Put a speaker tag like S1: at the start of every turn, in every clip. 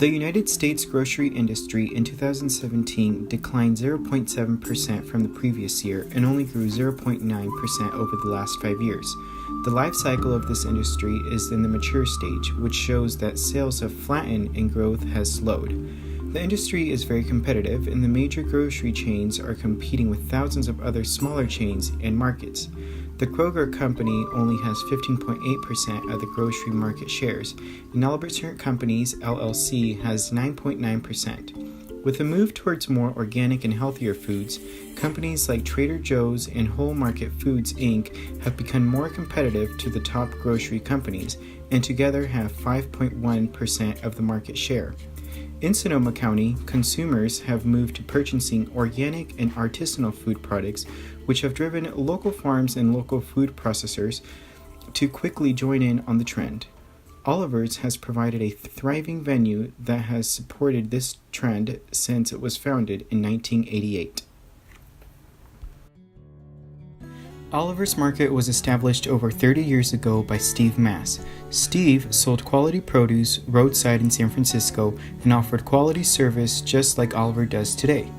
S1: The United States grocery industry in 2017 declined 0.7% from the previous year and only grew 0.9% over the last 5 years. The life cycle of this industry is in the mature stage, which shows that sales have flattened and growth has slowed. The industry is very competitive, and the major grocery chains are competing with thousands of other smaller chains and markets. The Kroger Company only has 15.8% of the grocery market shares, and Albertsons Companies LLC has 9.9%. With a move towards more organic and healthier foods, companies like Trader Joe's and Whole Market Foods Inc. have become more competitive to the top grocery companies, and together have 5.1% of the market share. In Sonoma County, consumers have moved to purchasing organic and artisanal food products, which have driven local farms and local food processors to quickly join in on the trend. Oliver's has provided a thriving venue that has supported this trend since it was founded in 1988. Oliver's Market was established over 30 years ago by Steve Mass. Steve sold quality produce roadside in San Francisco and offered quality service just like Oliver does today.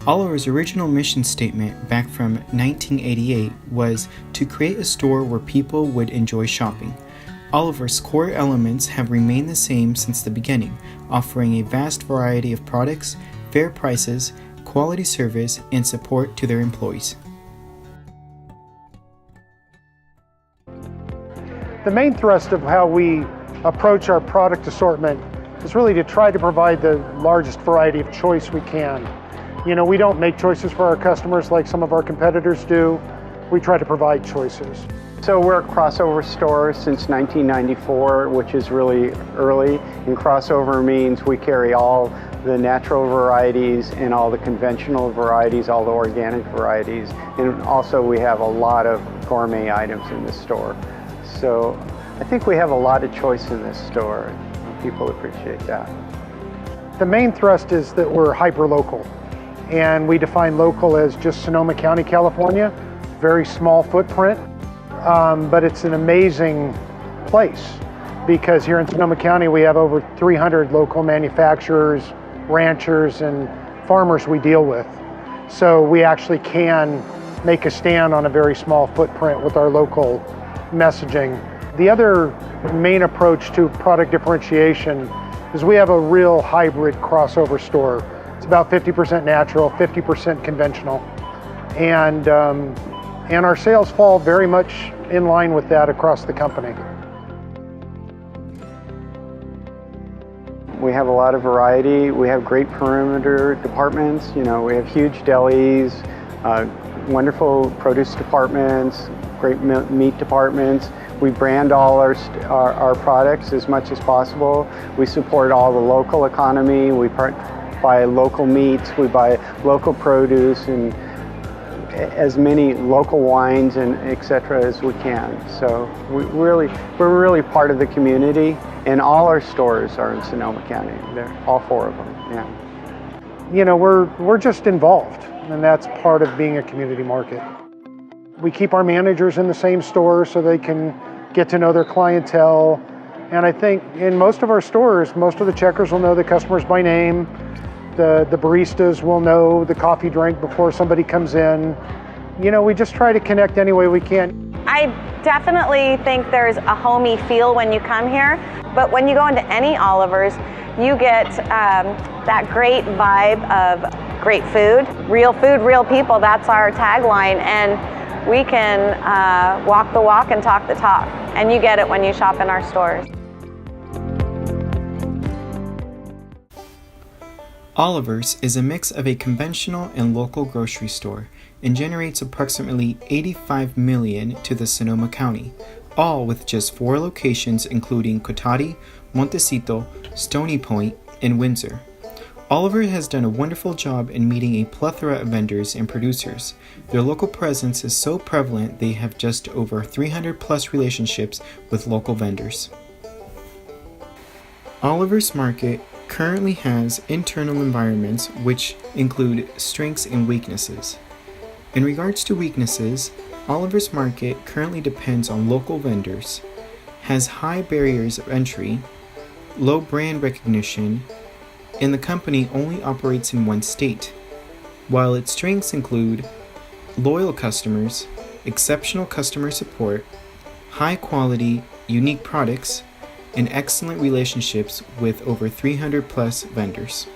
S1: Oliver's original mission statement back from 1988 was to create a store where people would enjoy shopping. Oliver's core elements have remained the same since the beginning, offering a vast variety of products, fair prices, quality service, and support to their employees.
S2: The main thrust of how we approach our product assortment is really to try to provide the largest variety of choice we can. We don't make choices for our customers like some of our competitors do. We try to provide choices.
S3: So we're a crossover store since 1994, which is really early. And crossover means we carry all the natural varieties and all the conventional varieties, all the organic varieties. And also we have a lot of gourmet items in the store. So I think we have a lot of choice in this store. People appreciate that.
S2: The main thrust is that we're hyper-local. And we define local as just Sonoma County, California. Very small footprint, but it's an amazing place because here in Sonoma County we have over 300 local manufacturers, ranchers, and farmers we deal with. So we actually can make a stand on a very small footprint with our local messaging. The other main approach to product differentiation is we have a real hybrid crossover store. It's about 50% natural, 50% conventional. And our sales fall very much in line with that across the company.
S3: We have a lot of variety. We have great perimeter departments. We have huge delis, wonderful produce departments, great meat departments. We brand all our products as much as possible. We support all the local economy. We buy local meats. We buy local produce and as many local wines and etc. as we can. So we're really part of the community, and all our stores are in Sonoma County. They're all 4 of them. Yeah.
S2: We're just involved, and that's part of being a community market. We keep our managers in the same store so they can get to know their clientele. And I think in most of our stores, most of the checkers will know the customers by name. The baristas will know the coffee drink before somebody comes in. We just try to connect any way we can.
S4: I definitely think there's a homey feel when you come here, but when you go into any Oliver's, you get that great vibe of great food, real people. That's our tagline, and we can walk the walk and talk the talk, and you get it when you shop in our stores.
S1: Oliver's is a mix of a conventional and local grocery store and generates approximately $85 million to the Sonoma County, all with just 4 locations including Cotati, Montecito, Stony Point, and Windsor. Oliver's has done a wonderful job in meeting a plethora of vendors and producers. Their local presence is so prevalent they have just over 300 plus relationships with local vendors. Oliver's Market currently has internal environments which include strengths and weaknesses. In regards to weaknesses, Oliver's Market currently depends on local vendors, has high barriers of entry, low brand recognition, and the company only operates in one state. While its strengths include loyal customers, exceptional customer support, high quality, unique products, and excellent relationships with over 300 plus vendors.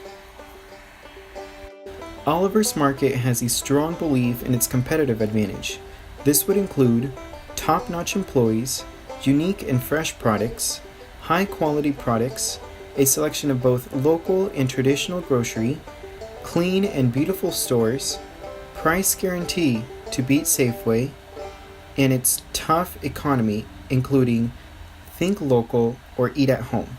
S1: Oliver's Market has a strong belief in its competitive advantage. This would include top-notch employees, unique and fresh products, high-quality products, a selection of both local and traditional grocery, clean and beautiful stores, price guarantee to beat Safeway, and its tough economy, including think local or eat at home.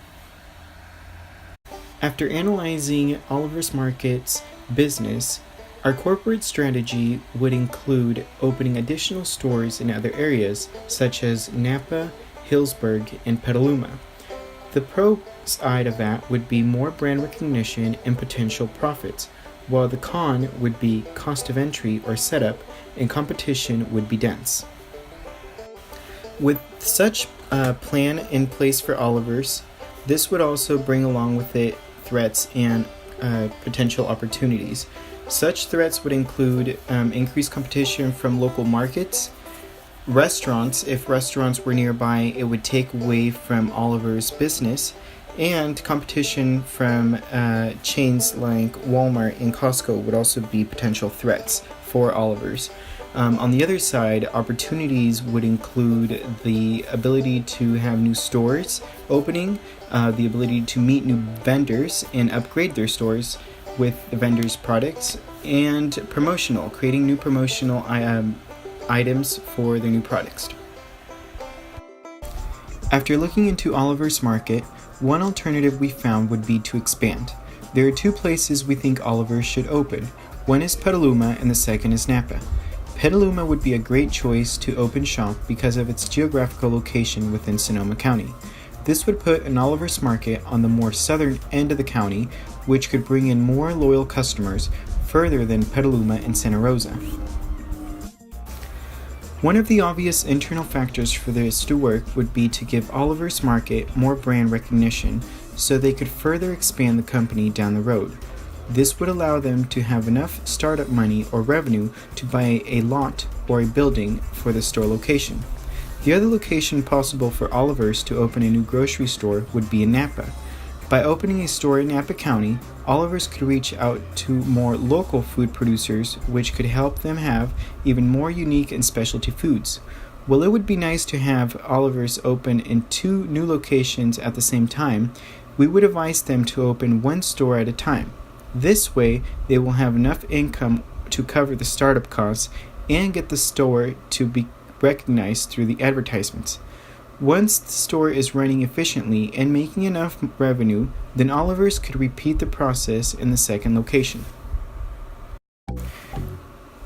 S1: After analyzing Oliver's Market's business, our corporate strategy would include opening additional stores in other areas such as Napa, Hillsburg, and Petaluma. The pro side of that would be more brand recognition and potential profits, while the con would be cost of entry or setup, and competition would be dense. With such a plan in place for Oliver's, this would also bring along with it threats and potential opportunities. Such threats would include increased competition from local markets, restaurants. If restaurants were nearby, it would take away from Oliver's business, and competition from chains like Walmart and Costco would also be potential threats for Oliver's. On the other side, opportunities would include the ability to have new stores opening, the ability to meet new vendors and upgrade their stores with the vendors' products, and creating new promotional items for their new products. After looking into Oliver's Market, one alternative we found would be to expand. There are two places we think Oliver's should open. One is Petaluma and the second is Napa. Petaluma would be a great choice to open shop because of its geographical location within Sonoma County. This would put an Oliver's Market on the more southern end of the county, which could bring in more loyal customers further than Petaluma and Santa Rosa. One of the obvious internal factors for this to work would be to give Oliver's Market more brand recognition so they could further expand the company down the road. This would allow them to have enough startup money or revenue to buy a lot or a building for the store location. The other location possible for Oliver's to open a new grocery store would be in Napa. By opening a store in Napa County, Oliver's could reach out to more local food producers, which could help them have even more unique and specialty foods. While it would be nice to have Oliver's open in 2 new locations at the same time, we would advise them to open 1 store at a time. This way, they will have enough income to cover the startup costs and get the store to be recognized through the advertisements. Once the store is running efficiently and making enough revenue, then Oliver's could repeat the process in the second location.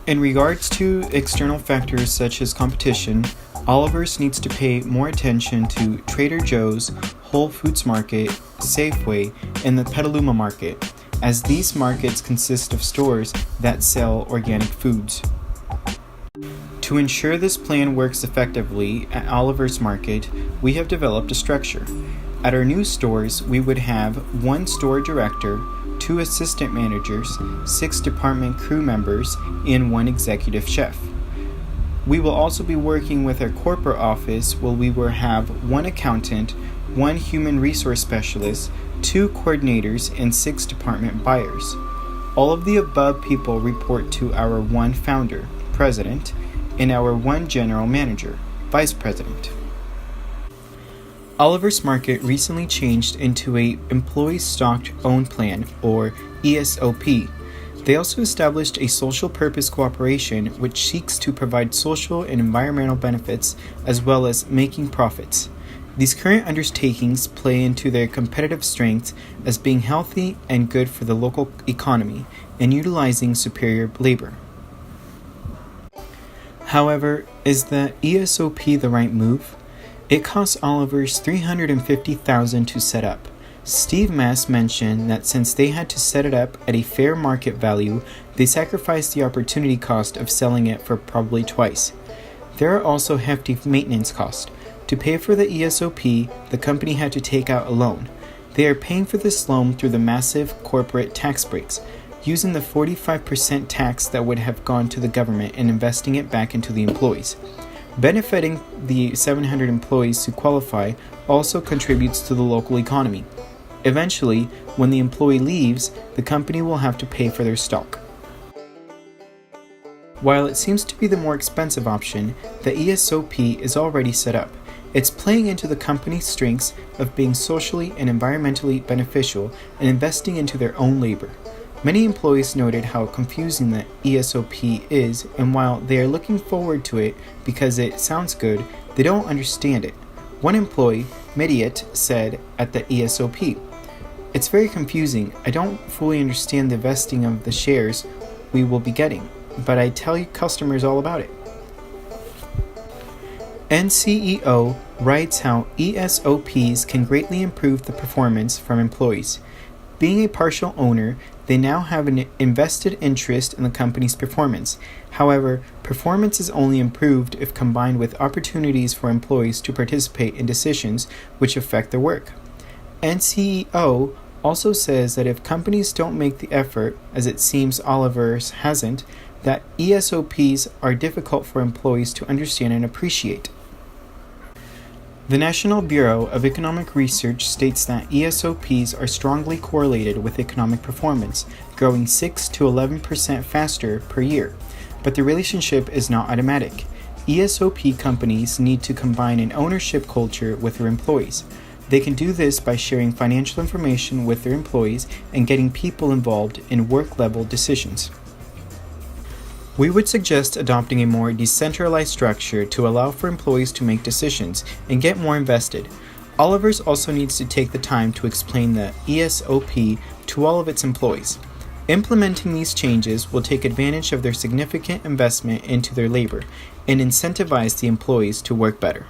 S1: In regards to external factors such as competition, Oliver's needs to pay more attention to Trader Joe's, Whole Foods Market, Safeway, and the Petaluma Market, as these markets consist of stores that sell organic foods. To ensure this plan works effectively at Oliver's Market, we have developed a structure. At our new stores, we would have 1 store director, 2 assistant managers, 6 department crew members, and 1 executive chef. We will also be working with our corporate office where we will have 1 accountant, 1 human resource specialist, 2 coordinators, and 6 department buyers. All of the above people report to our 1 founder, president, and our 1 general manager, vice president. Oliver's Market recently changed into a Employee Stock Owned Plan, or ESOP. They also established a social purpose cooperation which seeks to provide social and environmental benefits as well as making profits. These current undertakings play into their competitive strengths as being healthy and good for the local economy and utilizing superior labor. However, is the ESOP the right move? It costs Oliver's $350,000 to set up. Steve Mass mentioned that since they had to set it up at a fair market value, they sacrificed the opportunity cost of selling it for probably twice. There are also hefty maintenance costs. To pay for the ESOP, the company had to take out a loan. They are paying for this loan through the massive corporate tax breaks, using the 45% tax that would have gone to the government and investing it back into the employees. Benefiting the 700 employees who qualify also contributes to the local economy. Eventually, when the employee leaves, the company will have to pay for their stock. While it seems to be the more expensive option, the ESOP is already set up. It's playing into the company's strengths of being socially and environmentally beneficial and investing into their own labor. Many employees noted how confusing the ESOP is, and while they are looking forward to it because it sounds good, they don't understand it. One employee, Mediat, said at the ESOP, "It's very confusing. I don't fully understand the vesting of the shares we will be getting, but I tell you customers all about it." NCEO writes how ESOPs can greatly improve the performance from employees. Being a partial owner, they now have an invested interest in the company's performance. However, performance is only improved if combined with opportunities for employees to participate in decisions which affect their work. NCEO also says that if companies don't make the effort, as it seems Oliver's hasn't, that ESOPs are difficult for employees to understand and appreciate. The National Bureau of Economic Research states that ESOPs are strongly correlated with economic performance, growing 6 to 11% faster per year. But the relationship is not automatic. ESOP companies need to combine an ownership culture with their employees. They can do this by sharing financial information with their employees and getting people involved in work-level decisions. We would suggest adopting a more decentralized structure to allow for employees to make decisions and get more invested. Oliver's also needs to take the time to explain the ESOP to all of its employees. Implementing these changes will take advantage of their significant investment into their labor and incentivize the employees to work better.